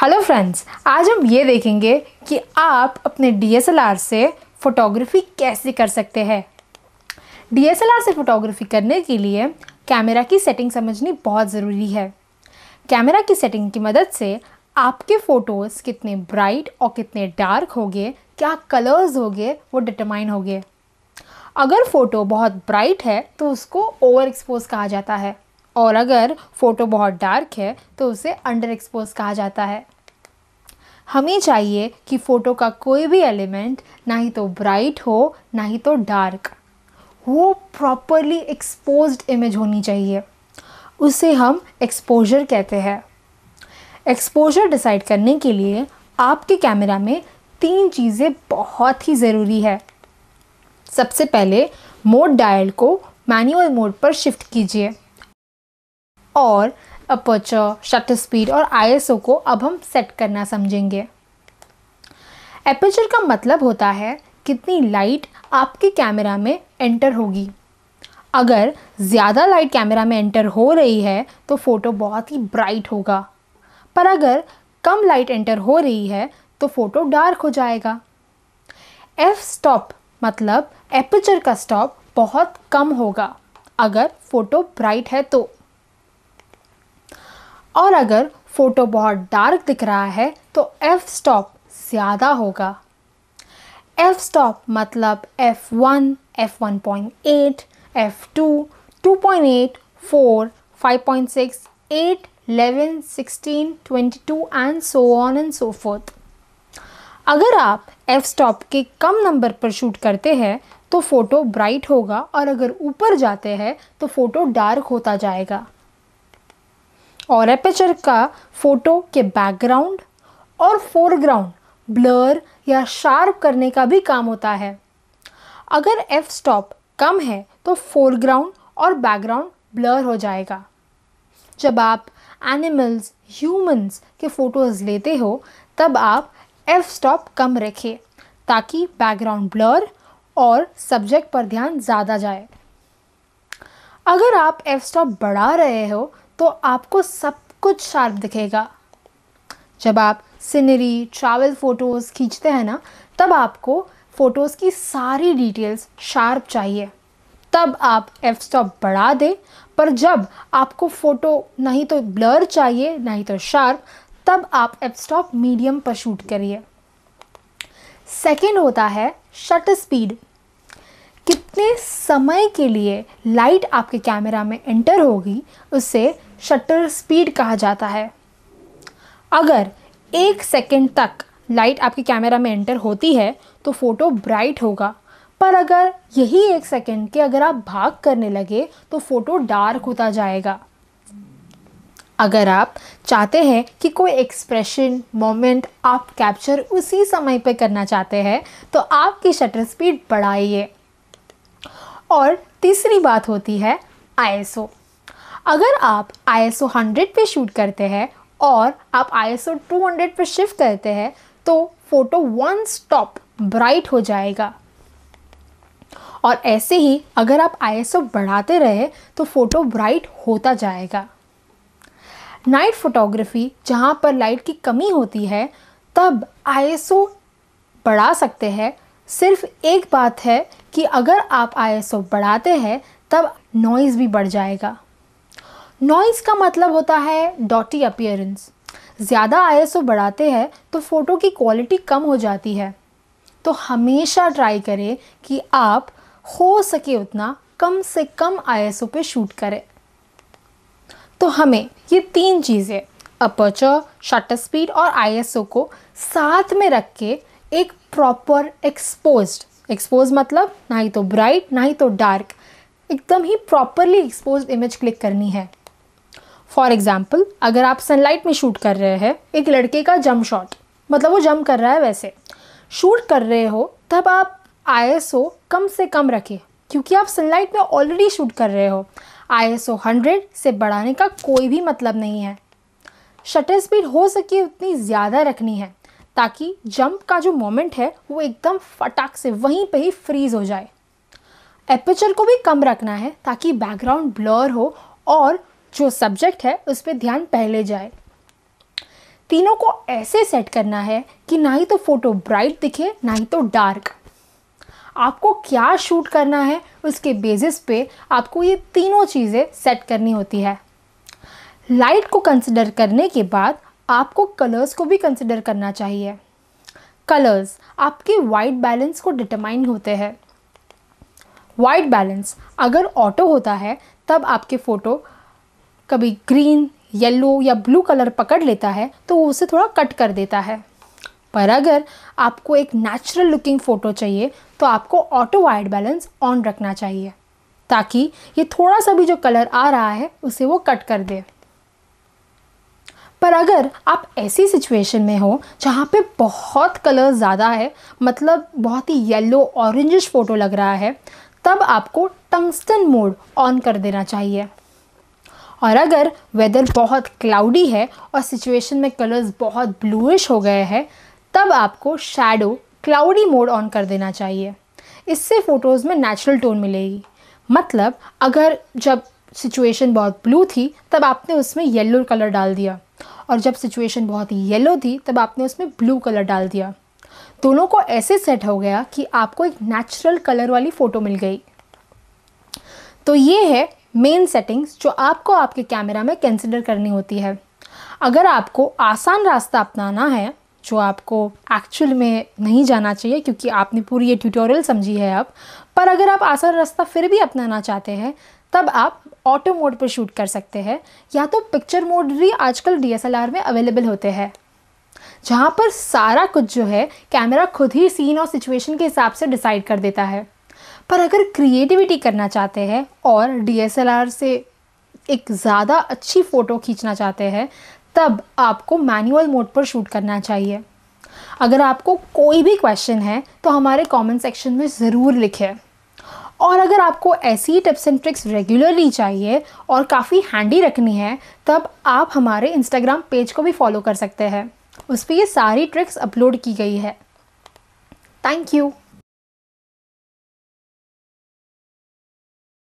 Hello friends, आज हम ये देखेंगे कि आप अपने DSLR से फ़ोटोग्राफी कैसे कर सकते हैं। DSLR से फ़ोटोग्राफी करने के लिए कैमरा की सेटिंग समझनी बहुत ज़रूरी है। कैमरा की सेटिंग की मदद से आपके फ़ोटोज़ कितने ब्राइट और कितने डार्क होंगे, क्या कलर्स होंगे, वो डिटरमाइन होंगे। अगर फ़ोटो बहुत ब्राइट है तो उसको ओवर एक्सपोज कहा जाता है, और अगर फ़ोटो बहुत डार्क है तो उसे अंडर एक्सपोज कहा जाता है। हमें चाहिए कि फ़ोटो का कोई भी एलिमेंट ना ही तो ब्राइट हो ना ही तो डार्क, वो प्रॉपरली एक्सपोज्ड इमेज होनी चाहिए। उसे हम एक्सपोजर कहते हैं। एक्सपोजर डिसाइड करने के लिए आपके कैमरा में 3 चीज़ें बहुत ही ज़रूरी है। सबसे पहले मोड डायल को मैनुअल मोड पर शिफ्ट कीजिए और अपर्चर, शटर स्पीड और ISO को अब हम सेट करना समझेंगे। एपर्चर का मतलब होता है कितनी लाइट आपके कैमरा में एंटर होगी। अगर ज़्यादा लाइट कैमरा में एंटर हो रही है तो फ़ोटो बहुत ही ब्राइट होगा, पर अगर कम लाइट एंटर हो रही है तो फ़ोटो डार्क हो जाएगा। एफ स्टॉप मतलब एपर्चर का स्टॉप बहुत कम होगा अगर फ़ोटो ब्राइट है तो, और अगर फ़ोटो बहुत डार्क दिख रहा है तो एफ स्टॉप ज़्यादा होगा। एफ स्टॉप मतलब F1, F1.8, F2, 2.8, 4, 5.6, 8, 11, 16, 22 and so on and so forth। अगर आप एफ स्टॉप के कम नंबर पर शूट करते हैं तो फ़ोटो ब्राइट होगा, और अगर ऊपर जाते हैं तो फ़ोटो डार्क होता जाएगा। और एपर्चर का फ़ोटो के बैकग्राउंड और फोरग्राउंड ब्लर या शार्प करने का भी काम होता है। अगर एफ स्टॉप कम है तो फोरग्राउंड और बैकग्राउंड ब्लर हो जाएगा। जब आप एनिमल्स, ह्यूमंस के फ़ोटोज़ लेते हो तब आप एफ स्टॉप कम रखें ताकि बैकग्राउंड ब्लर और सब्जेक्ट पर ध्यान ज़्यादा जाए। अगर आप एफ स्टॉप बढ़ा रहे हो तो आपको सब कुछ शार्प दिखेगा। जब आप सीनरी, ट्रैवल फ़ोटोज़ खींचते हैं ना, तब आपको फ़ोटोज़ की सारी डिटेल्स शार्प चाहिए, तब आप एफ स्टॉप बढ़ा दें। पर जब आपको फ़ोटो नहीं तो ब्लर चाहिए नहीं तो शार्प, तब आप एफ स्टॉप मीडियम पर शूट करिए। सेकंड होता है शटर स्पीड। कितने समय के लिए लाइट आपके कैमरा में एंटर होगी उसे शटर स्पीड कहा जाता है। अगर 1 सेकंड तक लाइट आपके कैमरा में एंटर होती है तो फ़ोटो ब्राइट होगा, पर अगर यही 1 सेकंड के अगर आप भाग करने लगे तो फ़ोटो डार्क होता जाएगा। अगर आप चाहते हैं कि कोई एक्सप्रेशन, मोमेंट आप कैप्चर उसी समय पे करना चाहते हैं तो आपकी शटर स्पीड बढ़ाइए। और तीसरी बात होती है ISO। अगर आप ISO 100 पे शूट करते हैं और आप ISO 200 पे शिफ्ट करते हैं तो फ़ोटो वन स्टॉप ब्राइट हो जाएगा। और ऐसे ही अगर आप ISO बढ़ाते रहे तो फ़ोटो ब्राइट होता जाएगा। नाइट फ़ोटोग्राफी जहाँ पर लाइट की कमी होती है तब ISO बढ़ा सकते हैं। सिर्फ एक बात है कि अगर आप ISO बढ़ाते हैं तब नॉइज़ भी बढ़ जाएगा। नॉइज़ का मतलब होता है डॉटी अपीयरेंस। ज़्यादा ISO बढ़ाते हैं तो फ़ोटो की क्वालिटी कम हो जाती है। तो हमेशा ट्राई करें कि आप हो सके उतना कम से कम ISO पे शूट करें। तो हमें ये 3 चीज़ें अपर्चर, शटर स्पीड और ISO को साथ में रख के एक प्रॉपर एक्सपोज मतलब ना ही तो ब्राइट ना ही तो डार्क, एकदम ही प्रॉपरली एक्सपोज्ड इमेज क्लिक करनी है। फॉर एग्जाम्पल, अगर आप सनलाइट में शूट कर रहे हैं, एक लड़के का जंप शॉट, मतलब वो जंप कर रहा है वैसे शूट कर रहे हो, तब आप ISO कम से कम रखें क्योंकि आप सनलाइट में ऑलरेडी शूट कर रहे हो। ISO 100 से बढ़ाने का कोई भी मतलब नहीं है। शटर स्पीड हो सके उतनी ज़्यादा रखनी है ताकि जंप का जो मोमेंट है वो एकदम फटाक से वहीं पे ही फ्रीज़ हो जाए। एपर्चर को भी कम रखना है ताकि बैकग्राउंड ब्लर हो और जो सब्जेक्ट है उस पर ध्यान पहले जाए। तीनों को ऐसे सेट करना है कि ना ही तो फ़ोटो ब्राइट दिखे ना ही तो डार्क। आपको क्या शूट करना है उसके बेसिस पे आपको ये तीनों चीज़ें सेट करनी होती है। लाइट को कंसिडर करने के बाद आपको कलर्स को भी कंसिडर करना चाहिए। कलर्स आपके वाइट बैलेंस को डिटरमाइन होते हैं। वाइट बैलेंस अगर ऑटो होता है तब आपके फ़ोटो कभी ग्रीन, येलो या ब्लू कलर पकड़ लेता है तो वो उसे थोड़ा कट कर देता है। पर अगर आपको एक नेचुरल लुकिंग फ़ोटो चाहिए तो आपको ऑटो वाइट बैलेंस ऑन रखना चाहिए ताकि ये थोड़ा सा भी जो कलर आ रहा है उसे वो कट कर दे। पर अगर आप ऐसी सिचुएशन में हो जहाँ पे बहुत कलर ज़्यादा है, मतलब बहुत ही येलो ऑरेंजिश फ़ोटो लग रहा है, तब आपको टंगस्टन मोड ऑन कर देना चाहिए। और अगर वेदर बहुत क्लाउडी है और सिचुएशन में कलर्स बहुत ब्लूइश हो गए हैं, तब आपको शैडो क्लाउडी मोड ऑन कर देना चाहिए। इससे फ़ोटोज़ में नेचुरल टोन मिलेगी। मतलब अगर जब सिचुएशन बहुत ब्लू थी तब आपने उसमें येलो कलर डाल दिया और जब सिचुएशन बहुत येलो थी तब आपने उसमें ब्लू कलर डाल दिया, दोनों को ऐसे सेट हो गया कि आपको एक नेचुरल कलर वाली फ़ोटो मिल गई। तो ये है मेन सेटिंग्स जो आपको आपके कैमरा में कंसिडर करनी होती है। अगर आपको आसान रास्ता अपनाना है, जो आपको एक्चुअल में नहीं जाना चाहिए क्योंकि आपने पूरी ये ट्यूटोरियल समझी है अब, पर अगर आप आसान रास्ता फिर भी अपनाना चाहते हैं तब आप ऑटो मोड पर शूट कर सकते हैं, या तो पिक्चर मोड भी आजकल DSLR में अवेलेबल होते हैं, जहाँ पर सारा कुछ जो है कैमरा खुद ही सीन और सिचुएशन के हिसाब से डिसाइड कर देता है। पर अगर क्रिएटिविटी करना चाहते हैं और DSLR से एक ज़्यादा अच्छी फ़ोटो खींचना चाहते हैं तब आपको मैनुअल मोड पर शूट करना चाहिए। अगर आपको कोई भी क्वेश्चन है तो हमारे कमेंट सेक्शन में ज़रूर लिखें। और अगर आपको ऐसी टिप्स एंड ट्रिक्स रेगुलरली चाहिए और काफ़ी हैंडी रखनी है तब आप हमारे इंस्टाग्राम पेज को भी फॉलो कर सकते हैं। उस पर ये सारी ट्रिक्स अपलोड की गई है। Thank you.